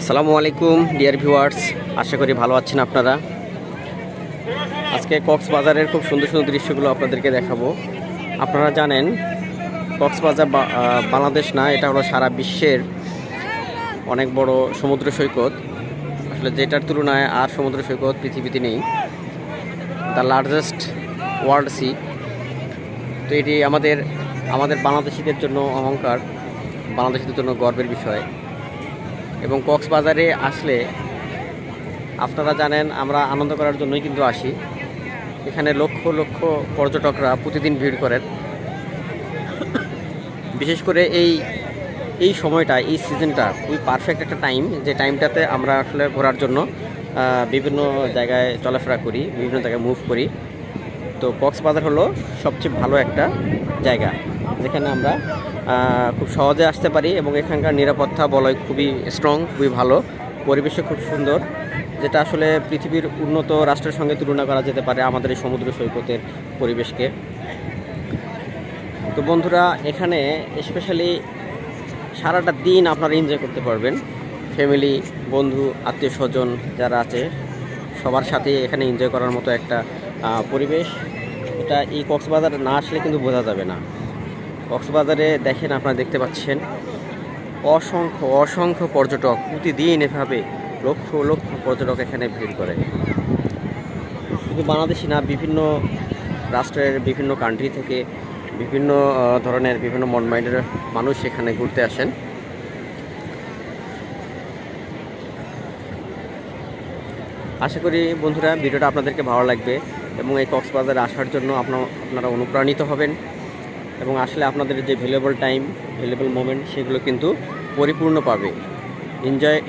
আসসালামু আলাইকুম dear viewers, আশা করি ভালো আছেন আপনারা। আজকে কক্সবাজারের খুব সুন্দর সুন্দর দৃশ্যগুলো আপনাদেরকে দেখাবো। আপনারা জানেন কক্সবাজার বাংলাদেশ না, এটা হলো সারা বিশ্বের অনেক বড় সমুদ্র সৈকত। আসলে যেটার তুলনায় আর সমুদ্র সৈকত পৃথিবীতে নেই। The largest world sea. তো এটি আমাদের বাংলাদেশিদের জন্য অহংকার, বাংলাদেশিদের জন্য গর্বের বিষয়। এবং কক্সবাজারে আসলে আপনারা জানেন আমরা আনন্দ করার জন্যই কিন্তু আসি। এখানে লক্ষ লক্ষ পর্যটকরা প্রতিদিন ভিড় করেন। বিশেষ করে এই সময়টা, এই সিজনটা খুবই পারফেক্ট একটা টাইম, যে টাইমটাতে আমরা আসলে ঘোরার জন্য বিভিন্ন জায়গায় চলাফেরা করি, বিভিন্ন জায়গায় মুভ করি। তো কক্সবাজার হলো সবচেয়ে ভালো একটা জায়গা যেখানে আমরা খুব সহজে আসতে পারি এবং এখানকার নিরাপত্তা বলয় খুবই স্ট্রং, খুবই ভালো, পরিবেশও খুব সুন্দর, যেটা আসলে পৃথিবীর উন্নত রাষ্ট্রের সঙ্গে তুলনা করা যেতে পারে আমাদের এই সমুদ্র সৈকতের পরিবেশকে। তো বন্ধুরা, এখানে স্পেশালি সারাটা দিন আপনারা এনজয় করতে পারবেন। ফ্যামিলি, বন্ধু, আত্মীয় স্বজন যারা আছে সবার সাথে এখানে এনজয় করার মতো একটা পরিবেশ। এটা এই কক্সবাজার না আসলে কিন্তু বোঝা যাবে না। কক্সবাজারে দেখেন, আপনারা দেখতে পাচ্ছেন অসংখ্য অসংখ্য পর্যটক প্রতিদিন এভাবে লক্ষ লক্ষ পর্যটক এখানে ভিড় করে। শুধু বাংলাদেশি না, বিভিন্ন রাষ্ট্রের বিভিন্ন কান্ট্রি থেকে বিভিন্ন ধরনের বিভিন্ন মন মাইন্ডের মানুষ এখানে ঘুরতে আসেন। আশা করি বন্ধুরা ভিডিওটা আপনাদেরকে ভালো লাগবে এবং এই কক্সবাজারে আসার জন্য আপনারা অনুপ্রাণিত হবেন এবং আসলে আপনাদের যে ভ্যালুয়েবল টাইম, ভ্যালুয়েবল মোমেন্ট সেগুলো কিন্তু পরিপূর্ণ পাবে,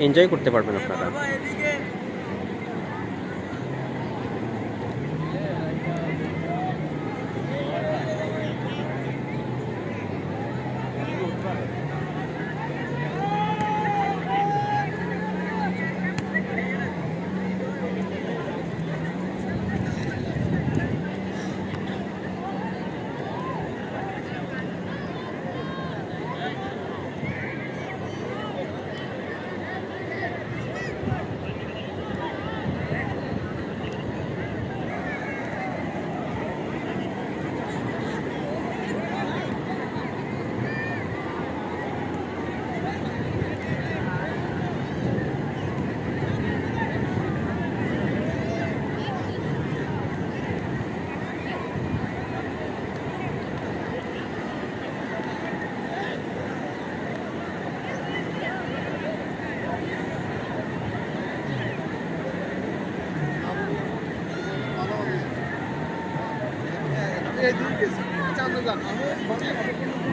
এনজয় করতে পারবেন আপনারা।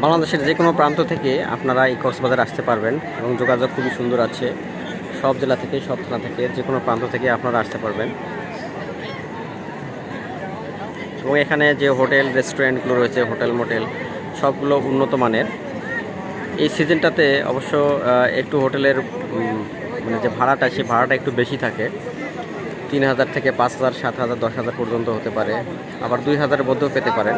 বাংলাদেশের যে কোনো প্রান্ত থেকে আপনারা এই কক্সবাজার আসতে পারবেন এবং যোগাযোগ খুবই সুন্দর আছে। সব জেলা থেকে, সব থানা থেকে, যে কোনো প্রান্ত থেকে আপনারা আসতে পারবেন। এবং এখানে যে হোটেল রেস্টুরেন্টগুলো রয়েছে, হোটেল মোটেল সবগুলো উন্নত মানের। এই সিজনটাতে অবশ্য একটু হোটেলের মানে যে ভাড়াটা, সেই ভাড়াটা একটু বেশি থাকে। 3000 থেকে 5000, 7000, 10000 পর্যন্ত হতে পারে, আবার 2000-এর মধ্যেও পেতে পারেন।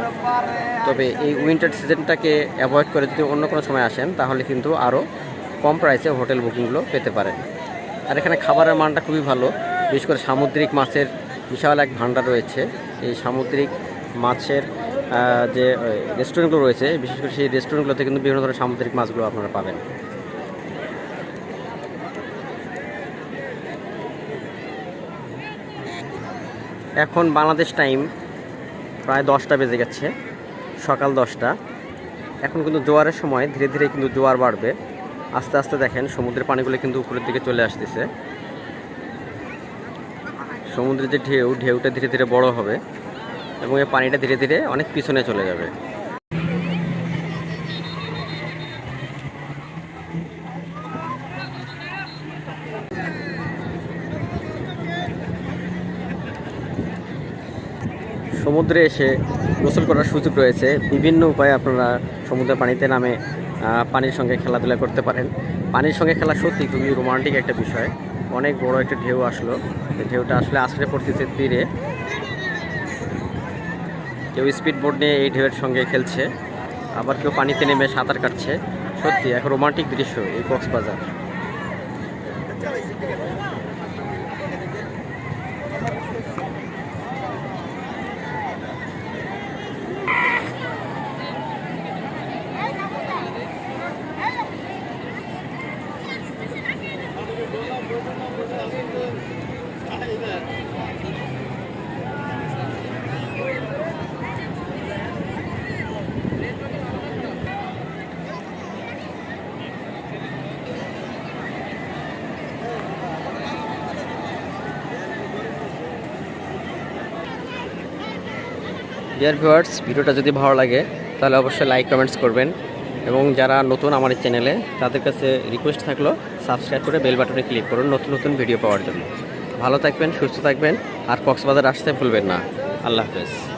তবে এই উইন্টার সিজনটাকে অ্যাভয়েড করে যদি অন্য কোনো সময় আসেন তাহলে কিন্তু আরও কম প্রাইসে হোটেল বুকিংগুলো পেতে পারেন। আর এখানে খাবারের মানটা খুবই ভালো, বিশেষ করে সামুদ্রিক মাছের বিশাল এক ভাণ্ডার রয়েছে। এই সামুদ্রিক মাছের যে রেস্টুরেন্টগুলো রয়েছে, বিশেষ করে সেই রেস্টুরেন্টগুলোতে কিন্তু বিভিন্ন ধরনের সামুদ্রিক মাছগুলো আপনারা পাবেন। এখন বাংলাদেশ টাইম প্রায় 10টা বেজে গেছে, সকাল 10টা। এখন কিন্তু জোয়ারের সময়, ধীরে ধীরে কিন্তু জোয়ার বাড়বে। আস্তে আস্তে দেখেন সমুদ্রের পানিগুলো কিন্তু উপরের দিকে চলে আসতেছে। সমুদ্রের যে ঢেউটা ধীরে ধীরে বড় হবে এবং এই পানিটা ধীরে ধীরে অনেক পিছনে চলে যাবে। সমুদ্রে এসে গোসল করার সুযোগ রয়েছে। বিভিন্ন উপায়ে আপনারা সমুদ্রের পানিতে নামে পানির সঙ্গে খেলাধুলা করতে পারেন। পানির সঙ্গে খেলা সত্যি খুবই রোমান্টিক একটা বিষয়। অনেক বড় একটা ঢেউ আসলো, ঢেউটা আসলে আছড়ে পড়তেছে তীরে। কেউ স্পিড বোট নিয়ে এই ঢেউয়ের সঙ্গে খেলছে, আবার কেউ পানিতে নেমে সাঁতার কাটছে। সত্যি এক রোমান্টিক দৃশ্য এই কক্সবাজার। ডিয়ার ভিউয়ার্স, ভিডিওটা যদি ভালো লাগে তাহলে অবশ্যই লাইক কমেন্টস করবেন, এবং যারা নতুন আমার এই চ্যানেলে তাদের কাছে রিকোয়েস্ট থাকলো সাবস্ক্রাইব করে বেল বাটনে ক্লিক করুন নতুন নতুন ভিডিও পাওয়ার জন্য। ভালো থাকবেন, সুস্থ থাকবেন, আর কক্সবাজার আসতে ভুলবেন না। আল্লাহ হাফেজ।